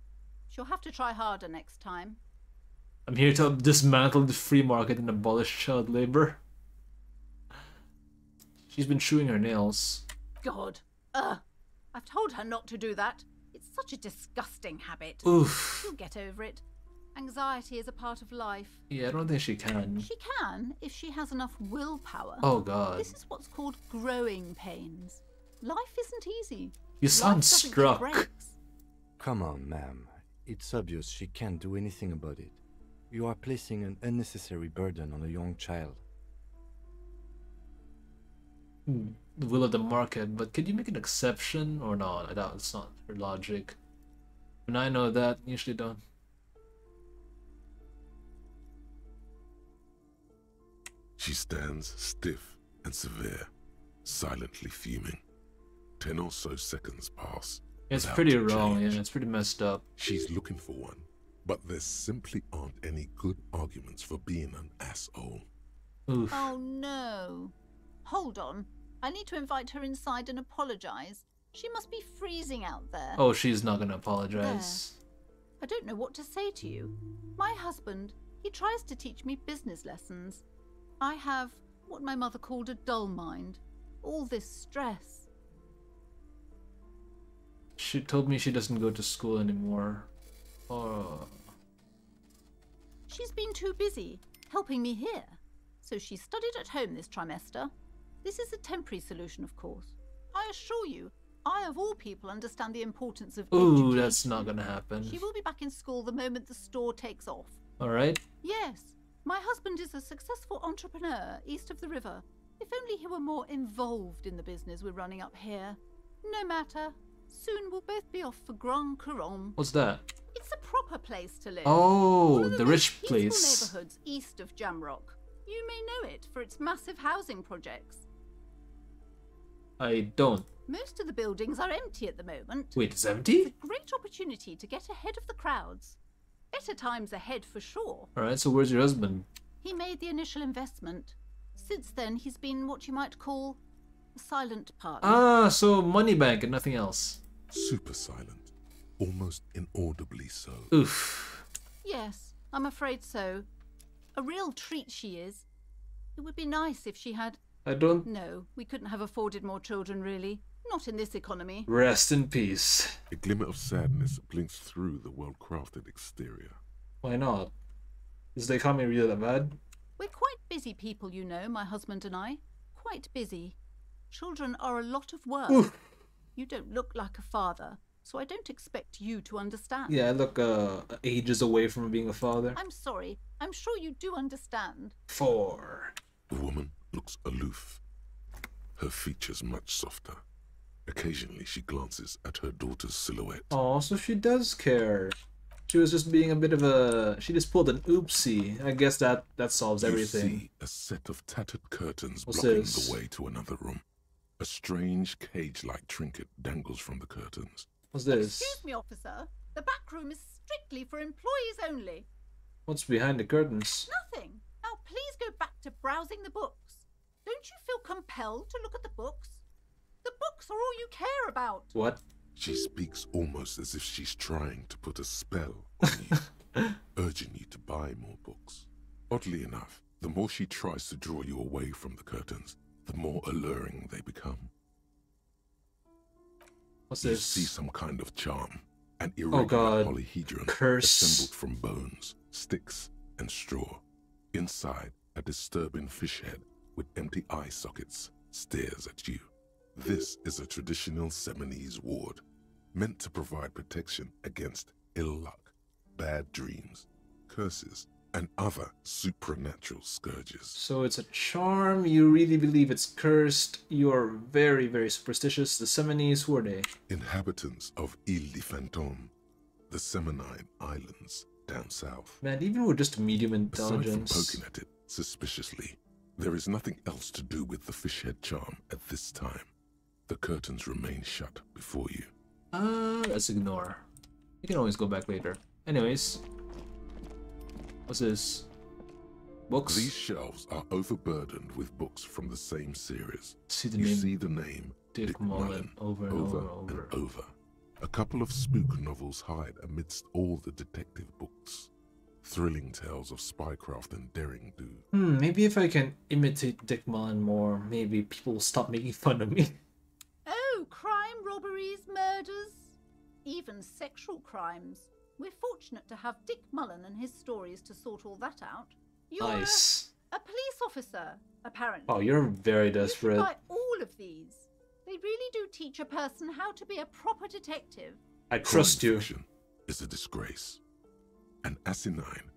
She'll have to try harder next time. I'm here to dismantle the free market and abolish child labor. She's been chewing her nails. God. I've told her not to do that. It's such a disgusting habit. Oof. She'll get over it. Anxiety is a part of life. Yeah, I don't think she can. She can if she has enough willpower. Oh god. This is what's called growing pains. Life isn't easy. You sound Life doesn't give struck. breaks. Come on, ma'am. It's obvious she can't do anything about it. You are placing an unnecessary burden on a young child. The will of the market, but could you make an exception or not? I doubt it's not her logic. And I know that, usually don't. She stands stiff and severe, silently fuming. 10 or so seconds pass. It's without pretty change. wrong, yeah, it's pretty messed up. She's looking for one, but there simply aren't any good arguments for being an asshole. Oof. Oh no. Hold on. I need to invite her inside and apologize. She must be freezing out there. Oh, she's not gonna apologize. I don't know what to say to you. My husband, he tries to teach me business lessons. I have what my mother called a dull mind. All this stress. She told me she doesn't go to school anymore. Oh. She's been too busy helping me here. So she studied at home this trimester. This is a temporary solution, of course. I assure you, I of all people understand the importance of Ooh, education. that's not gonna happen. She will be back in school the moment the store takes off. Alright. Yes, my husband is a successful entrepreneur east of the river. If only he were more involved in the business we're running up here. No matter. Soon we'll both be off for Grand Couronne. What's that? It's a proper place to live. Oh, One of the the most rich peaceful place. neighborhoods east of Jamrock. You may know it for its massive housing projects. I don't. Most of the buildings are empty at the moment. Wait, it's It's empty? a great opportunity to get ahead of the crowds. Better times ahead for sure. Alright, so where's your husband? He made the initial investment. Since then, he's been what you might call a silent partner. Ah, so money bank and nothing else. Super silent. Almost inaudibly so. Oof. Yes, I'm afraid so. A real treat she is. It would be nice if she had... I don't... No, we couldn't have afforded more children, really. Not in this economy. Rest in peace. A glimmer of sadness blinks through the well-crafted exterior. Why not? Is the economy really that bad? We're quite busy people, you know, my husband and I. Quite busy. Children are a lot of work. Oof. You don't look like a father, so I don't expect you to understand. Yeah, I look ages away from being a father. I'm sorry. I'm sure you do understand. 4. The woman looks aloof, her features much softer. Occasionally she glances at her daughter's silhouette. Oh, so she does care. She was just being a bit of a... She just pulled an oopsie. I guess that solves everything. You see a set of tattered curtains What's blocking this? the way to another room. A strange cage-like trinket dangles from the curtains. What's this? Excuse me, officer. The back room is strictly for employees only. What's behind the curtains? Nothing. Now please go back to browsing the books. Don't you feel compelled to look at the books? The books are all you care about. What? She speaks almost as if she's trying to put a spell on you, urging you to buy more books. Oddly enough, the more she tries to draw you away from the curtains, the more alluring they become. What's You this? see some kind of charm, an Oh irregular god. polyhedron Curse. assembled from bones, sticks, and straw. Inside, a disturbing fish head with empty eye sockets stares at you. This is a traditional Seminese ward, meant to provide protection against ill luck, bad dreams, curses, and other supernatural scourges. So it's a charm, you really believe it's cursed, you're very, very superstitious. The Seminese, who are they? Inhabitants of Ile de Fantôme, the Seminine Islands down south. Man, even with just medium Aside from intelligence. poking at it suspiciously, there is nothing else to do with the fish head charm at this time. The curtains remain shut before you. Let's ignore. You can always go back later. Anyways. What's this? Books? These shelves are overburdened with books from the same series. See the You name see the name Dick Mullen over and over. over. A couple of spook novels hide amidst all the detective books. Thrilling tales of spycraft and daring do. Maybe if I can imitate Dick Mullen more, maybe people will stop making fun of me. Oh, crime, robberies, murders, even sexual crimes. We're fortunate to have Dick Mullen and his stories to sort all that out. You're Nice. a police officer, apparently. Oh, you're very You should desperate. buy all of these. They really do teach a person how to be a proper detective. I trust Crime you. fiction is a disgrace. An asinine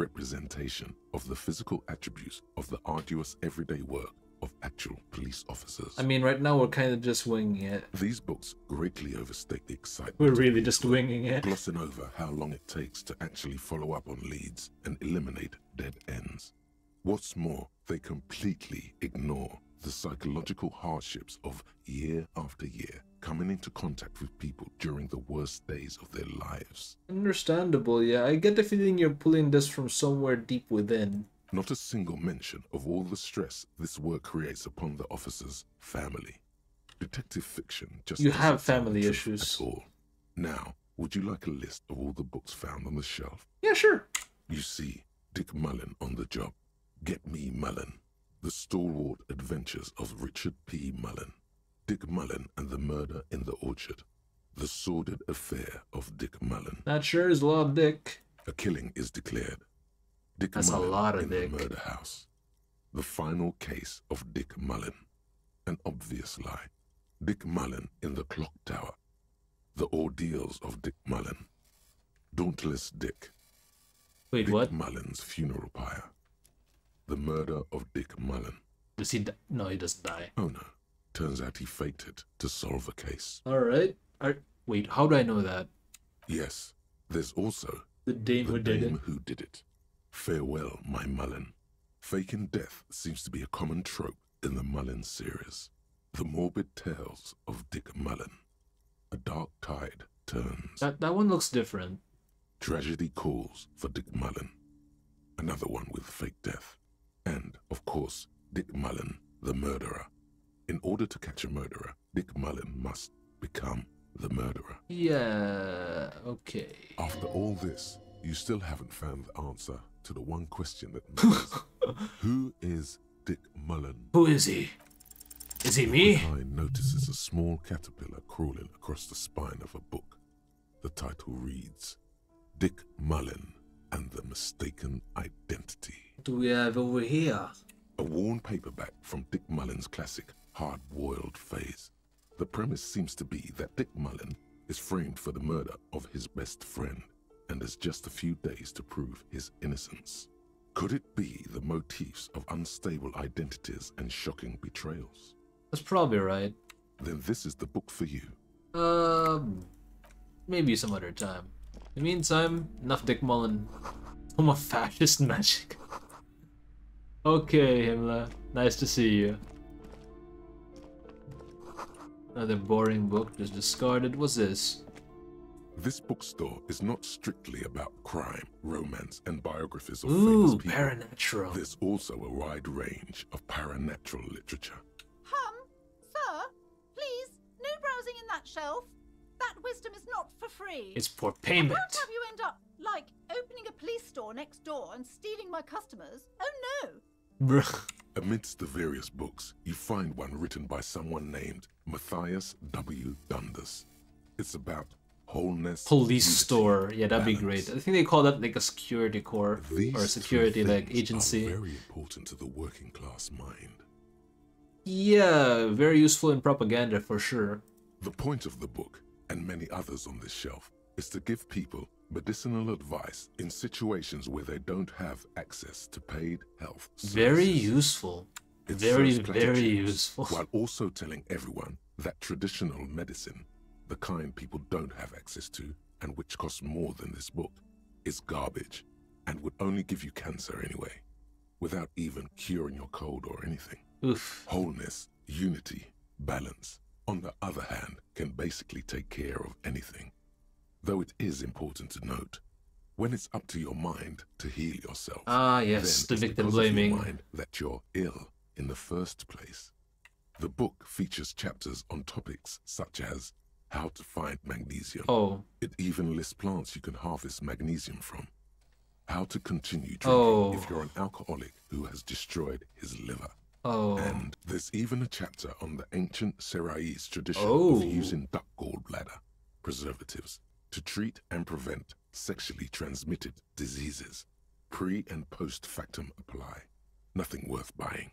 misrepresentation of the physical attributes of the arduous everyday work of actual police officers. I mean, right now we're kind of just winging it. These books greatly overstate the excitement. We're of really the just book, winging it. glossing over how long it takes to actually follow up on leads and eliminate dead ends. What's more, they completely ignore the psychological hardships of year after year coming into contact with people during the worst days of their lives. Understandable, yeah. I get the feeling you're pulling this from somewhere deep within. Not a single mention of all the stress this work creates upon the officer's family. Detective fiction just You doesn't have tell the family truth issues. at all. Now, would you like a list of all the books found on the shelf? Yeah, sure. You see Dick Mullen on the job. Get Me Mullen. The Stalwart Adventures of Richard P. Mullen. Dick Mullen and the Murder in the Orchard. The Sordid Affair of Dick Mullen. That sure is a lot of dick. A killing is declared. Dick That's a Mullen lot of in dick. the murder house. The final case of Dick Mullen. An obvious lie. Dick Mullen in the clock tower. The ordeals of Dick Mullen. Dauntless Dick. Wait, Dick what? Mullen's funeral pyre. The murder of Dick Mullen. Does he die? No, he doesn't die. Oh no. Turns out he faked it to solve a case. Alright. Wait, how do I know that? Yes. There's also The dame who did it. who did it. Farewell, my Mullen. Faking death seems to be a common trope in the Mullen series. The morbid tales of Dick Mullen. A dark tide turns. That one looks different. Tragedy calls for Dick Mullen. Another one with fake death. And, of course, Dick Mullen, the murderer. In order to catch a murderer, Dick Mullen must become the murderer. Yeah, okay. After all this, you still haven't found the answer to the one question that matters. Who is Dick Mullen? Who is he? Is he me? Eye notices a small caterpillar crawling across the spine of a book. The title reads, Dick Mullen and the Mistaken Identity. What do we have over here? A worn paperback from Dick Mullen's classic Hard-Boiled Phase. The premise seems to be that Dick Mullen is framed for the murder of his best friend and has just a few days to prove his innocence. Could it be the motifs of unstable identities and shocking betrayals? That's probably right. Then this is the book for you. Maybe some other time. In the meantime, enough Dick Mullen. I'm a fascist magic. Okay, Himmler. Nice to see you. Another boring book just discarded. What's this? This bookstore is not strictly about crime, romance, and biographies of famous people. Paranatural. There's also a wide range of paranatural literature. Sir, please, no browsing in that shelf. That wisdom is not for free. It's for I payment. can't have you end up, like, opening a police store next door and stealing my customers. Oh no! Bruh. Amidst the various books, you find one written by someone named Matthias W. Dundas. It's about wholeness. Police unity, store. Yeah, that'd be balance. great. I think they call that like a security corps These or a security three like things agency. are very important to the working class mind. Yeah, very useful in propaganda for sure. The point of the book, and many others on this shelf, is to give people medicinal advice in situations where they don't have access to paid health services. Very useful. It Very, serves very platitudes, useful. while also telling everyone that traditional medicine, the kind people don't have access to and which costs more than this book, is garbage and would only give you cancer anyway, without even curing your cold or anything. Oof. Wholeness, unity, balance, on the other hand, can basically take care of anything. Though it is important to note, when it's up to your mind to heal yourself, Ah, yes, the then it's victim because of your blaming. mind that you're ill in the first place. The book features chapters on topics such as how to find magnesium. Oh. It even lists plants you can harvest magnesium from. How to continue drinking Oh. if you're an alcoholic who has destroyed his liver. Oh. And there's even a chapter on the ancient Seraïs tradition Oh. of using duck gallbladder preservatives to treat and prevent sexually transmitted diseases. Pre and post factum apply. Nothing worth buying.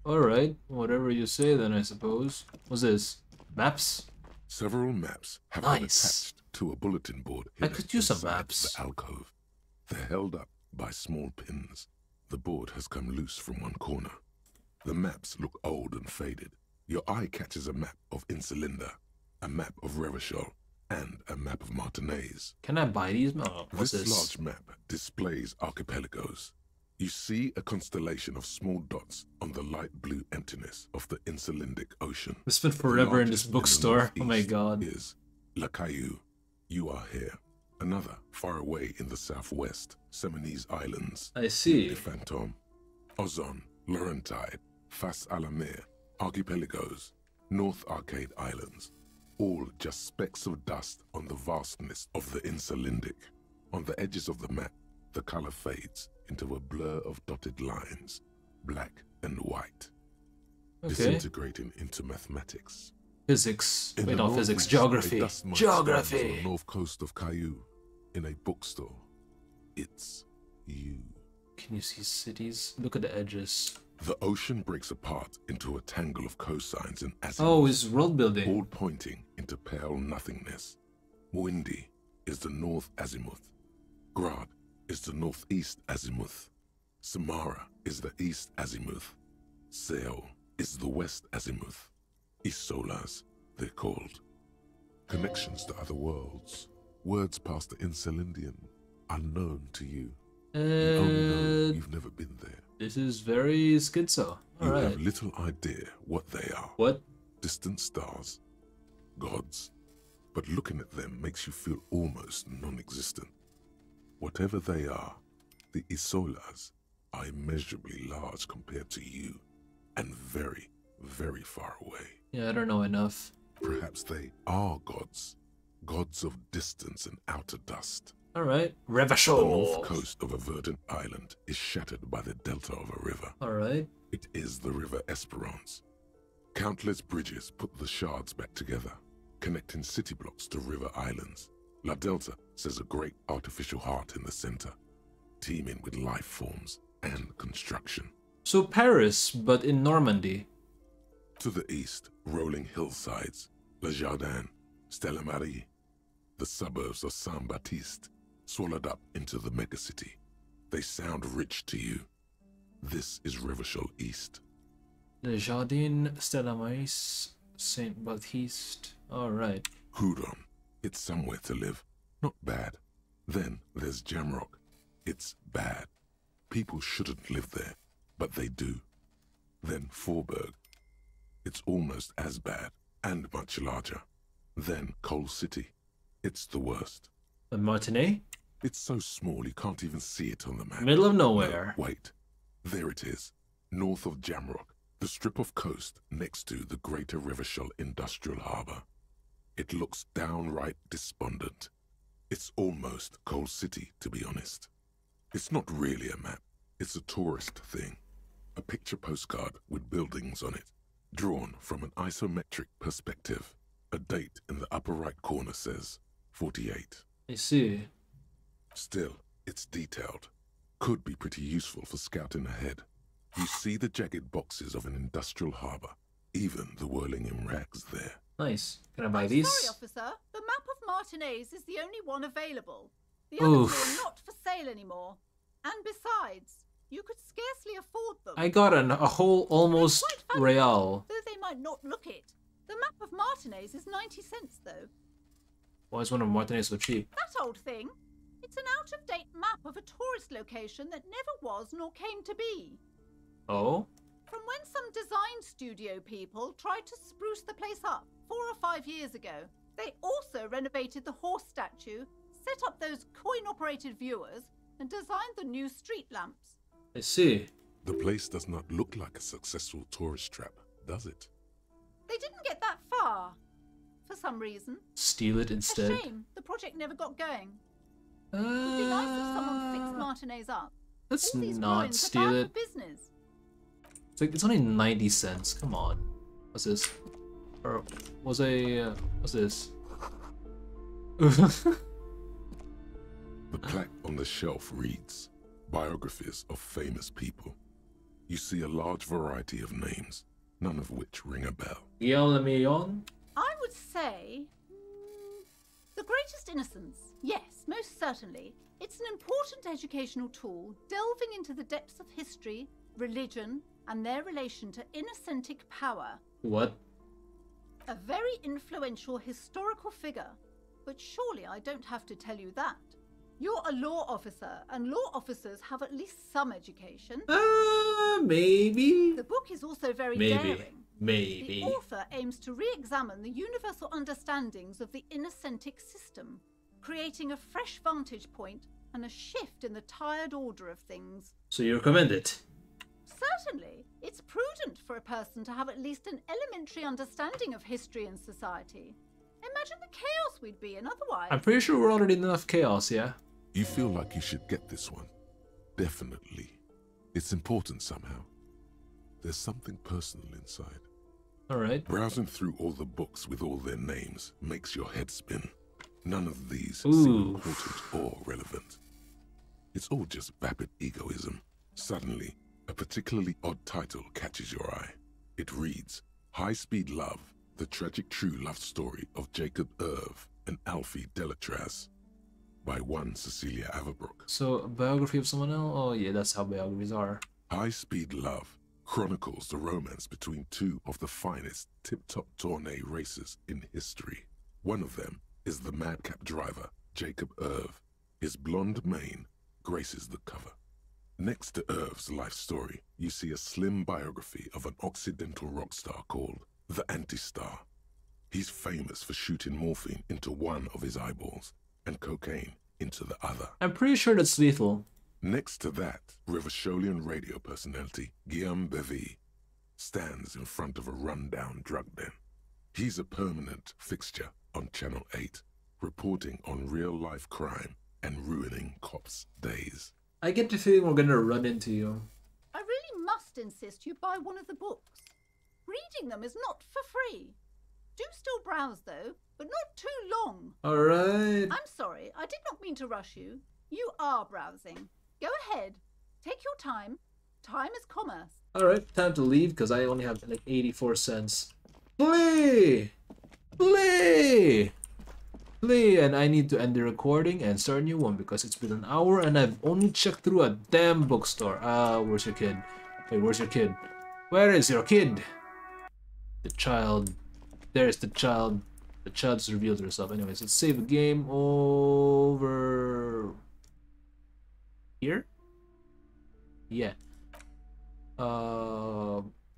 Alright, whatever you say then, I suppose. What's this? Maps? Several maps have been Nice. attached to a bulletin board I hidden could use some inside maps. the alcove. They're held up by small pins. The board has come loose from one corner. The maps look old and faded. Your eye catches a map of Insulinda, a map of Revachol, and a map of Martinez. Can I buy these? Oh, what's This this? large map displays archipelagos. You see a constellation of small dots on the light blue emptiness of the Insulindic Ocean. We spent The forever in this largest the bookstore. Oh my northeast god. Is La Caillou. You are here. Another far away in the southwest, Seminese Islands. I see. The Fantôme, Ozon, Laurentide, Fas à la Mer, Archipelagos, North Arcade Islands. All just specks of dust on the vastness of the Insulindic. On the edges of the map, the color fades into a blur of dotted lines, black and white, Okay. disintegrating into mathematics. Physics. In Wait, the not physics. northeast, Geography. a dust mite stands on the Geography. north coast of Caillou, in a bookstore. It's you. Can you see cities? Look at the edges. The ocean breaks apart into a tangle of cosines and azimuths, Oh, it's world building. all pointing into pale nothingness. Windy is the north azimuth. Grad is the northeast azimuth. Samara is the east azimuth. Seo is the West Azimuth. Isolas, they're called. Connections to other worlds. Words past the Incelindian, unknown to you. You only know you've never been there. This is very schizo. You have little idea what they are. What? Distant stars. Gods. But looking at them makes you feel almost non-existent. Whatever they are, the Isolas are immeasurably large compared to you, and very, very far away. Yeah, I don't know enough. Perhaps they are gods. Gods of distance and outer dust. Alright. The Revachol. north coast of a verdant island is shattered by the delta of a river. Alright. It is the River Esperance. Countless bridges put the shards back together, connecting city blocks to river islands. La Delta says a great artificial heart in the center, teeming with life forms and construction. So Paris, but in Normandy. To the east, rolling hillsides, Le Jardin, Stella Marie, the suburbs of Saint-Baptiste, swallowed up into the megacity. They sound rich to you. This is Revachol East. Le Jardin, Stella Maris, Saint Baptiste. Alright. Houdon. It's somewhere to live. Not bad. Then there's Jamrock. It's bad. People shouldn't live there, but they do. Then Forberg. It's almost as bad, and much larger. Then Coal City. It's the worst. And Martinet? It's so small you can't even see it on the map. Middle of nowhere. No, wait. There it is. North of Jamrock. The strip of coast next to the Greater Revachol Industrial Harbour. It looks downright despondent. It's almost Coal City, to be honest. It's not really a map. It's a tourist thing. A picture postcard with buildings on it, drawn from an isometric perspective. A date in the upper right corner says 48. I see. Still, it's detailed. Could be pretty useful for scouting ahead. You see the jagged boxes of an industrial harbour, even the whirling in rags there. Nice. Can I buy I'm these? sorry, officer. The map of Martinez is the only one available. The others are not for sale anymore. And besides, you could scarcely afford them. I got a whole almost real. Though they might not look it. The map of Martinez is 90 cents, though. Why is one of Martinet so cheap? That old thing. It's an out-of-date map of a tourist location that never was nor came to be. Oh? From when some design studio people tried to spruce the place up 4 or 5 years ago. They also renovated the horse statue, set up those coin-operated viewers, and designed the new street lamps. I see. The place does not look like a successful tourist trap, does it? They didn't get that far, for some reason. Steal it instead. A shame. The project never got going. It would be nice if someone fixed Martinez up. Let's All these not ruins are steal bad it. for business. It's like, it's only 90 cents. Come on. What's this? Or was a what's this? The plaque on the shelf reads, Biographies of Famous People. You see a large variety of names, none of which ring a bell. Guillaume Le Millon? I would say... The Greatest Innocence. Yes, most certainly. It's an important educational tool, delving into the depths of history, religion, and their relation to innocentic power. What? A very influential historical figure. But surely I don't have to tell you that. You're a law officer, and law officers have at least some education. Maybe? The book is also very Maybe. daring. Maybe. The author aims to re-examine the universal understandings of the innocentic system, creating a fresh vantage point and a shift in the tired order of things. So you recommend it? Certainly, it's prudent for a person to have at least an elementary understanding of history and society. Imagine the chaos we'd be in otherwise. I'm pretty sure we're already in enough chaos, yeah? You feel like you should get this one. Definitely. It's important somehow. There's something personal inside. Alright. Browsing through all the books with all their names makes your head spin. None of these Ooh. seem important or relevant. It's all just vapid egoism. Suddenly, a particularly odd title catches your eye. It reads, High Speed Love, the tragic true love story of Jacob Irv and Alfie Delatraz, by one Cecilia Averbrook. So, a biography of someone else? Oh yeah, that's how biographies are. High Speed Love chronicles the romance between two of the finest tip-top tourney racers in history. One of them is the madcap driver, Jacob Irv. His blonde mane graces the cover. Next to Irv's life story, you see a slim biography of an Occidental rock star called the Anti-Star. He's famous for shooting morphine into one of his eyeballs and cocaine into the other. I'm pretty sure that's lethal. Next to that, Rivasholian radio personality Guillaume Bevy stands in front of a rundown drug den. He's a permanent fixture on Channel 8, reporting on real-life crime and ruining cops' days. I get the feeling we're gonna run into you. I really must insist you buy one of the books. Reading them is not for free. Do still browse, though, but not too long. Alright. I'm sorry, I did not mean to rush you. You are browsing. Go ahead. Take your time. Time is commerce. Alright, time to leave because I only have like 84 cents. Flee! Flee! Flee! And I need to end the recording and start a new one because it's been an hour and I've only checked through a damn bookstore. Where's your kid? Wait, where's your kid? Where is your kid? The child. There's the child. The child just revealed herself. Anyways, let's save the game over here. Yeah.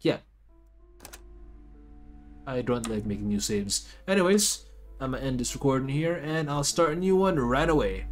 Yeah. I don't like making new saves. Anyways, I'm gonna end this recording here and I'll start a new one right away.